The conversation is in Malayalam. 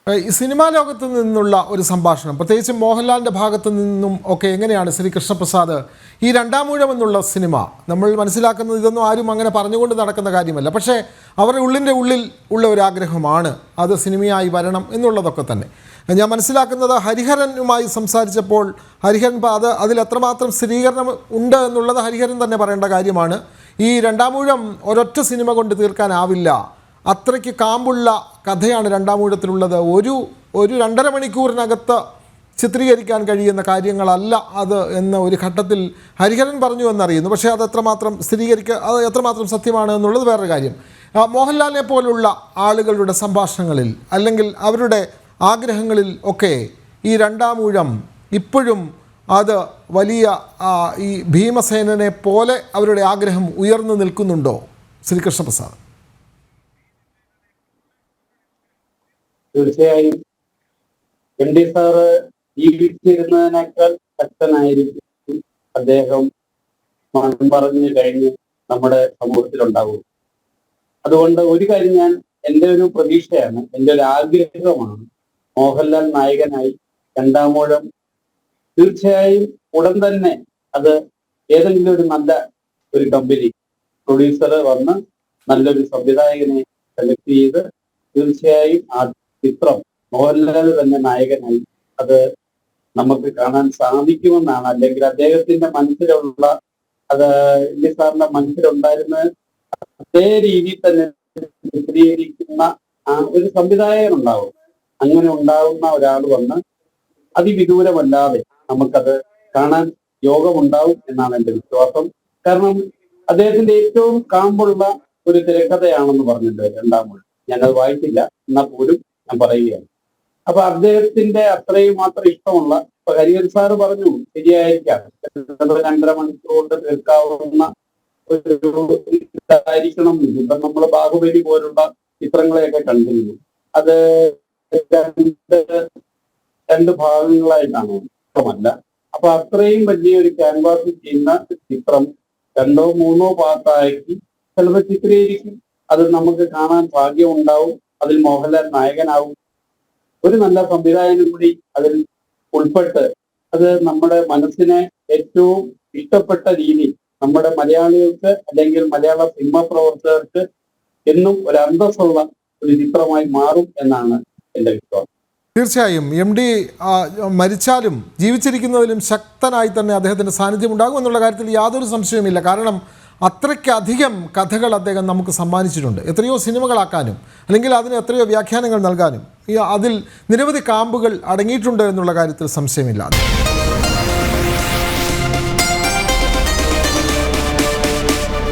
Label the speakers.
Speaker 1: ഈ സിനിമാ ലോകത്ത് നിന്നുള്ള ഒരു സംഭാഷണം, പ്രത്യേകിച്ച് മോഹൻലാലിൻ്റെ ഭാഗത്തു നിന്നും ഒക്കെ എങ്ങനെയാണ് ശ്രീ കൃഷ്ണപ്രസാദ് ഈ രണ്ടാമൂഴം എന്നുള്ള സിനിമ നമ്മൾ മനസ്സിലാക്കുന്നത്? ഇതൊന്നും ആരും അങ്ങനെ പറഞ്ഞുകൊണ്ട് നടക്കുന്ന കാര്യമല്ല. പക്ഷേ അവരുടെ ഉള്ളിൽ ഉള്ള ഒരു ആഗ്രഹമാണ് അത് സിനിമയായി വരണം എന്നുള്ളതൊക്കെ തന്നെ. ഞാൻ മനസ്സിലാക്കുന്നത് ഹരിഹരനുമായി സംസാരിച്ചപ്പോൾ ഹരിഹരൻ അതിൽ എത്രമാത്രം സ്ഥിരീകരണം ഉണ്ട് എന്നുള്ളത് ഹരിഹരൻ തന്നെ പറയേണ്ട കാര്യമാണ്. ഈ രണ്ടാമൂഴം ഒരൊറ്റ സിനിമ കൊണ്ട് തീർക്കാനാവില്ല, അത്രയ്ക്ക് കാമ്പുള്ള കഥയാണ് രണ്ടാമൂഴത്തിലുള്ളത്. ഒരു 2.5 മണിക്കൂറിനകത്ത് ചിത്രീകരിക്കാൻ കഴിയുന്ന കാര്യങ്ങളല്ല അത് എന്ന ഒരു ഘട്ടത്തിൽ ഹരിഹരൻ പറഞ്ഞു എന്നറിയുന്നു. പക്ഷേ അത് എത്രമാത്രം സത്യമാണ് എന്നുള്ളത് വേറൊരു കാര്യം. മോഹൻലാലിനെ പോലുള്ള ആളുകളുടെ സംഭാഷണങ്ങളിൽ അല്ലെങ്കിൽ അവരുടെ ആഗ്രഹങ്ങളിൽ ഒക്കെ ഈ രണ്ടാമൂഴം ഇപ്പോഴും അത് വലിയ ഈ ഭീമസേനനെ പോലെ അവരുടെ ആഗ്രഹം ഉയർന്നു നിൽക്കുന്നുണ്ടോ ശ്രീ കൃഷ്ണപ്രസാദ്?
Speaker 2: തീർച്ചയായും എം.ഡി. സാറ് ജീവിച്ചിരുന്നതിനേക്കാൾ ശക്തനായിരിക്കും അദ്ദേഹം മനം പറഞ്ഞു കഴിഞ്ഞ് നമ്മുടെ സമൂഹത്തിലുണ്ടാവും. അതുകൊണ്ട് ഒരു കാര്യം എൻ്റെ ഒരു പ്രതീക്ഷയാണ്, എൻ്റെ ഒരു ആഗ്രഹമാണ്, മോഹൻലാൽ നായകനായി രണ്ടാമൂഴം തീർച്ചയായും ഉടൻ തന്നെ അത് ഏതെങ്കിലും ഒരു നല്ല ഒരു കമ്പനി പ്രൊഡ്യൂസർ വന്ന് നല്ലൊരു സംവിധായകനെ സെലക്ട് ചെയ്ത് തീർച്ചയായും ആ ചിത്രം മോഹൻലാൽ തന്നെ നായകനായി അത് നമുക്ക് കാണാൻ സാധിക്കുമെന്നാണ്. അല്ലെങ്കിൽ അദ്ദേഹത്തിന്റെ മനസ്സിലുള്ള അത് എം.ഡി. സാറിന്റെ മനസ്സിലുണ്ടായിരുന്ന അതേ രീതിയിൽ തന്നെ ചിത്രീകരിക്കുന്ന ഒരു സംവിധായകൻ ഉണ്ടാവും. അങ്ങനെ ഉണ്ടാവുന്ന ഒരാൾ വന്ന് അതിവിദൂരമല്ലാതെ നമുക്കത് കാണാൻ യോഗമുണ്ടാവും എന്നാണ് എൻ്റെ വിശ്വാസം. കാരണം അദ്ദേഹത്തിന്റെ ഏറ്റവും കാമ്പുള്ള ഒരു തിരക്കഥയാണെന്ന് പറഞ്ഞിട്ടുണ്ട് രണ്ടാമൂഴം. ഞാനത് വായിച്ചില്ല, എന്നാൽ പോലും ഞാൻ പറയുകയാണ്. അപ്പൊ അദ്ദേഹത്തിന്റെ അത്രയും മാത്രം ഇഷ്ടമുള്ള, ഇപ്പൊ ഹരിഹരൻ സാറ് പറഞ്ഞു ശരിയായിരിക്കാം, 2.5 മണിക്കൂർ കൊണ്ട് തീർക്കാവുന്ന ഒരു ഇതായിരിക്കണം. ഇപ്പം നമ്മൾ ബാഹുബലി പോലുള്ള ചിത്രങ്ങളെയൊക്കെ കണ്ടിരുന്നു, അത് രണ്ട് ഭാഗങ്ങളായിട്ടാണ്, ഇഷ്ടമല്ല. അപ്പൊ അത്രയും വലിയൊരു ക്യാൻവാസ് ചെയ്യുന്ന ചിത്രം 2 or 3 പാർട്ടാക്കി ചിലപ്പോൾ ചിത്രീകരിക്കും. അത് നമുക്ക് കാണാൻ ഭാഗ്യം ഉണ്ടാവും. അതിൽ മോഹൻലാൽ നായകനാവും. ഒരു നല്ല സംവിധായകനും കൂടി അതിൽ ഉൾപ്പെട്ട് അത് നമ്മുടെ മനസ്സിനെ ഏറ്റവും ഇഷ്ടപ്പെട്ട രീതി നമ്മുടെ മലയാളികൾക്ക് അല്ലെങ്കിൽ മലയാള സിനിമാ പ്രവർത്തകർക്ക് എന്നും ഒരു അന്തസ്സുള്ള ഒരു ചിത്രമായി മാറും എന്നാണ് എൻ്റെ വിശ്വാസം.
Speaker 1: തീർച്ചയായും എം.ഡി. മരിച്ചാലും ജീവിച്ചിരിക്കുന്നതിലും ശക്തനായി തന്നെ അദ്ദേഹത്തിൻ്റെ സാന്നിധ്യം ഉണ്ടാകും എന്നുള്ള കാര്യത്തിൽ യാതൊരു സംശയവുമില്ല. കാരണം അത്രയ്ക്കധികം കഥകൾ അദ്ദേഹം നമുക്ക് സമ്മാനിച്ചിട്ടുണ്ട്, എത്രയോ സിനിമകളാക്കാനും അല്ലെങ്കിൽ അതിന് എത്രയോ വ്യാഖ്യാനങ്ങൾ നൽകാനും അതിൽ നിരവധി കാമ്പുകൾ അടങ്ങിയിട്ടുണ്ട് എന്നുള്ള കാര്യത്തിൽ സംശയമില്ല.